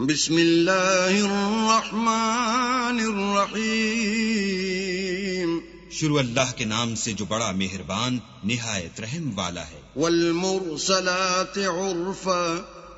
بسم اللہ الرحمن الرحیم، شروع اللہ کے نام سے جو بڑا مہربان نہایت رحم والا ہے۔ والمرسلات عرفا،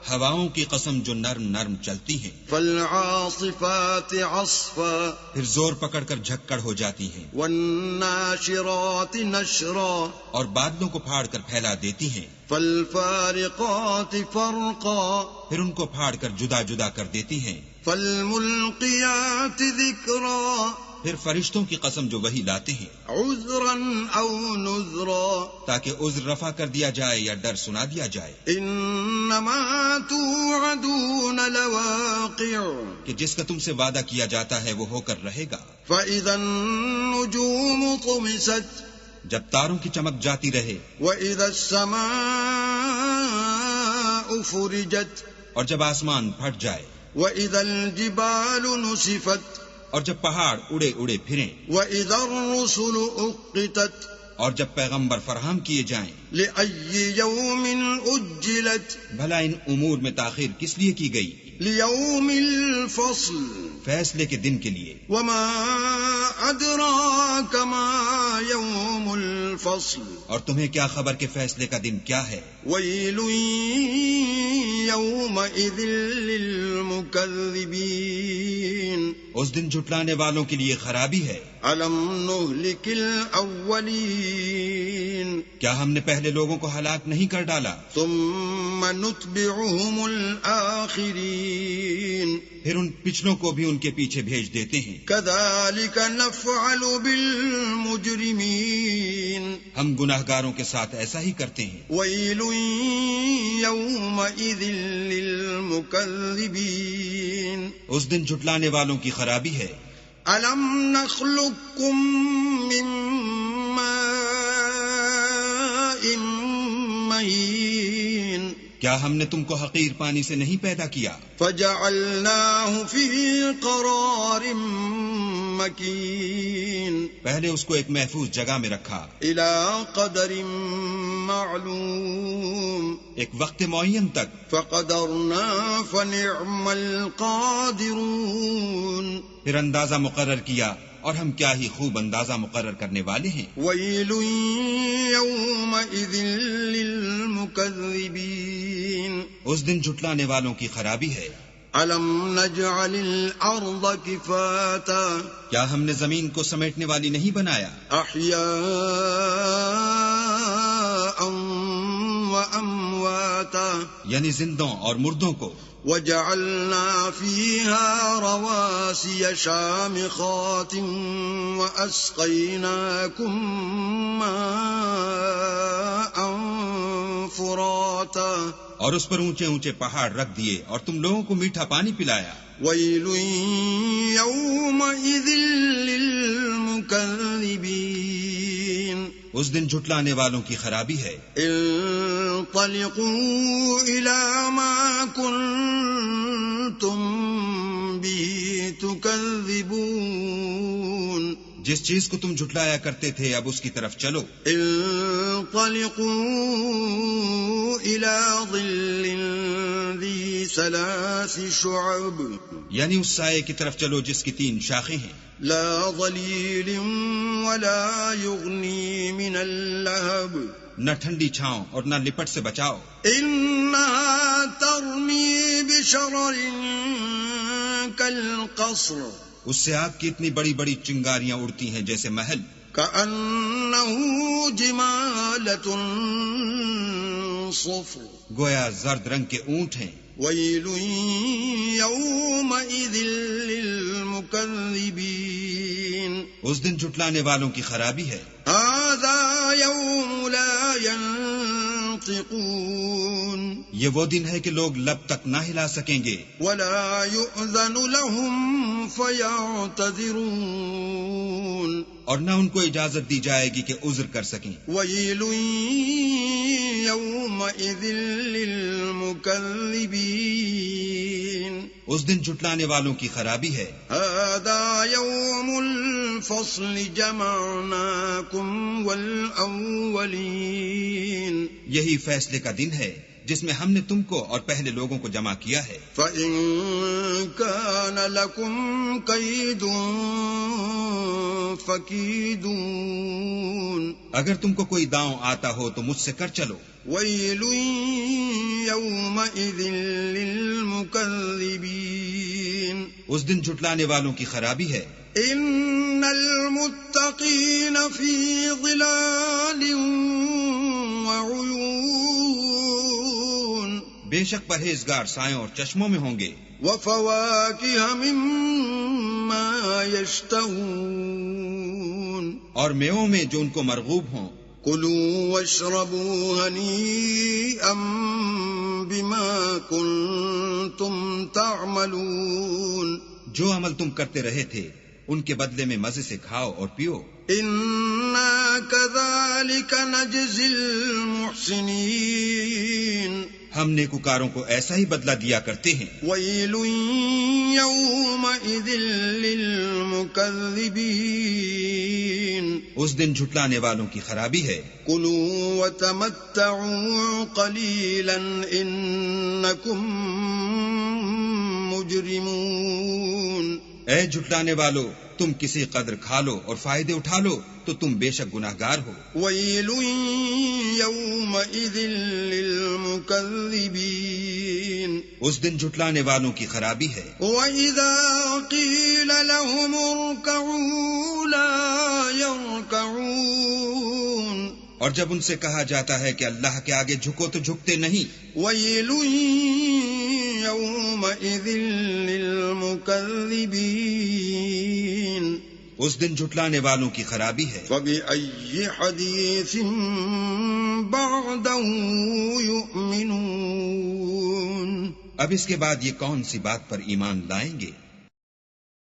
ہواؤں کی قسم جو نرم نرم چلتی ہیں۔ فالعاصفات عصفا، پھر زور پکڑ کر جھکڑ ہو جاتی ہیں۔ والناشرات نشرا، اور بادلوں کو پھاڑ کر پھیلا دیتی ہیں۔ فالفارقات فرقا، پھر ان کو پھاڑ کر جدا جدا کر دیتی ہیں۔ فالملقیات ذکرا، پھر فرشتوں کی قسم جو وہی لاتے ہیں، عذرا او نذرا، تاکہ عذر رفع کر دیا جائے یا ڈر سنا دیا جائے، انما توعدون لواقع، کہ جس کا تم سے وعدہ کیا جاتا ہے وہ ہو کر رہے گا۔ فاذا النجوم طمست، جب تاروں کی چمک جاتی رہے، وَإِذَا السَّمَاءُ فُرِجَتْ، اور جب آسمان پھٹ جائے، وَإِذَا الْجِبَالُ نُسِفَتْ، اور جب پہاڑ اڑے اڑے پھریں، وَإِذَا الرُّسُلُ أُقِّتَتْ، اور جب پیغمبر فراہم کیے جائیں، لِأَيِّ يَوْمٍ أُجِّلَتْ، بھلا ان امور میں تاخیر کس لیے کی گئی؟ لِيَوْمِ الْفَصْلِ، فیصلے کے دن کے لیے۔ وَمَا أَدْرَاكَ مَا يَوْمُ الْفَصْلِ، اور تمہیں کیا خبر کہ فیصلے کا دن کیا ہے؟ وَيْلٌ يَوْمَئِذٍ لِّلْمُكَذِّبِينَ، اس دن جھٹلانے والوں کے لیے خرابی ہے۔ أَلَمْ نُهْلِكِ الْأَوَّلِينَ، کیا ہم نے پہلے لوگوں کو ہلاک نہیں کر ڈالا؟ ثُمَّ نُتْبِعُهُمُ الْآخِرِينَ، پھر ان پچھلوں کو بھی ان کے پیچھے بھیج دیتے ہیں۔ كَذَلِكَ نَفْعَلُ بِالْمُجْرِمِينَ، ہم گناہگاروں کے ساتھ ایسا ہی کرتے ہیں۔ وَيْلٌ يَوْمَئِذٍ لِّلْمُكَذِّبِينَ، اس دن جھٹلانے والوں کی خرابی ہے۔ أَلَمْ نَخْلُقكُّم مِّن مَّاءٍ مَّهِينٍ، کیا ہم نے تم کو حقیر پانی سے نہیں پیدا کیا؟ فَجَعَلْنَاهُ فِي قَرَارٍ مَّكِينٍ، پہلے اس کو ایک محفوظ جگہ میں رکھا، إِلَى قَدَرٍ مَّعْلُومٍ، ایک وقت معین تک، فَقَدَرْنَا فَنِعْمَ الْقَادِرُونَ، پھر اندازہ مقرر کیا اور ہم کیا ہی خوب اندازہ مقرر کرنے والے ہیں۔ وَيْلٌ يَوْمَئِذٍ لِّلْمُكَذِّبِينَ، اس دن جھٹلانے والوں کی خرابی ہے۔ أَلَمْ نَجْعَلِ الْأَرْضَ كِفَاتًا، کیا ہم نے زمین کو سمیٹنے والی نہیں بنایا؟ أَحْيَاءً وَأَمْوَاتًا، یعنی زندوں اور مردوں کو۔ وَجَعَلْنَا فِيهَا رَوَاسِيَ شَامِخَاتٍ وَأَسْقَيْنَاكُم مَّاءً فُرَاتًا، اور اس پر اونچے اونچے پہاڑ رکھ دیے اور تم لوگوں کو میٹھا پانی پلایا۔ وَيْلٌ يَوْمَئِذٍ لِّلْمُكَذِّبِينَ، اس دن جھٹلانے والوں کی خرابی ہے۔ انطلقوا إِلَى مَا كُنتُم بِهِ تُكَذِّبُونَ، جس چیز کو تم جھٹلایا کرتے تھے اب اس کی طرف چلو۔ انطلقوا إِلَى ظِلٍّ ذِي ثَلَاثِ شُعَبٍ، یعنی اس سائے کی طرف چلو جس کی 3 شاخیں ہیں، لا ظليل ولا يغني من اللهب، نہ ٹھنڈی چھاؤں اور نہ لپٹ سے بچاؤ۔ إنها ترمي بشرر كالقصر، اس سے آگ کی اتنی بڑی بڑی چنگاریاں اڑتی ہیں جیسے محل۔ كأنه جمالة صفر، گویا زرد رنگ کے اونٹ ہیں۔ ويل يومئذ للمكذبين، اس دن جھٹلانے والوں کی خرابی ہے۔ هذا يوم لا ينطقون، یہ وہ دن ہے کہ لوگ لب تک نہ ہلا سکیں گے، ولا يؤذن لهم فيعتذرون، اور نہ ان کو اجازت دی جائے گی کہ عذر کر سکیں۔ ويل يومئذ للمكذبين، اس دن جھٹلانے والوں کی خرابی ہے۔ هذا يوم الفصل جمعناكم والأولين، یہی فیصلے کا دن ہے، جس میں ہم نے تم کو اور پہلے لوگوں کو جمع کیا ہے. فَإِن كَانَ لَكُمْ كَيْدٌ فَكِيدُونِ اگر تم کو کوئی داؤں آتا ہو تو مجھ سے کر چلو. وَيْلٌ يَوْمَئِذٍ لِّلْمُكَذِّبِينَ اس دن جھٹلانے والوں کی خرابی ہے. إِنَّ الْمُتَّقِينَ فِي ظِلَالٍ وَعُيُونٍ بے شک پرہیزگار سایوں اور چشموں میں ہوں گے. وَفَوَاكِهَ مِمَّا يَشْتَهُونَ اور میووں میں جو ان کو مرغوب ہوں. كُلُوا وَاشْرَبُوا هَنِيئًا بِمَا كُنتُمْ تَعْمَلُونَ جو عمل تم کرتے رہے تھے ان کے بدلے میں مزے سے کھاؤ اور پیو. إِنَّا كَذَلِكَ نَجْزِي الْمُحْسِنِينَ ہم نیکوکاروں کو ایسا ہی بدلہ دیا کرتے ہیں. وَيْلٌ يَوْمَئِذٍ لِّلْمُكَذِّبِينَ اس دن جھٹلانے والوں کی خرابی ہے. كُلُوا وَتَمَتَّعُوا قَلِيلًا إِنَّكُمْ مُجْرِمُونَ اے جھٹلانے والو تم کسی قدر کھا لو اور فائدے اٹھا لو تو تم بے شک گناہگار ہو. وَيْلٌ يَوْمَئِذٍ لِّلْمُكَذِّبِينَ اس دن جھٹلانے والوں کی خرابی ہے. وَإِذَا قِيلَ لَهُمُ ارْكَعُوا لَا يَرْكَعُونَ اور جب ان سے کہا جاتا ہے کہ اللہ کے آگے جھکو تو جھکتے نہیں. وَيْلٌ يَوْمَئِذٍ لِّلْمُكَذِّبِينَ اس دن جھٹلانے والوں کی خرابی ہے. فَبِأَيِّ حَدِيثٍ بَعْدَهُ يُؤْمِنُونَ اب اس کے بعد یہ کون سی بات پر ایمان لائیں گے؟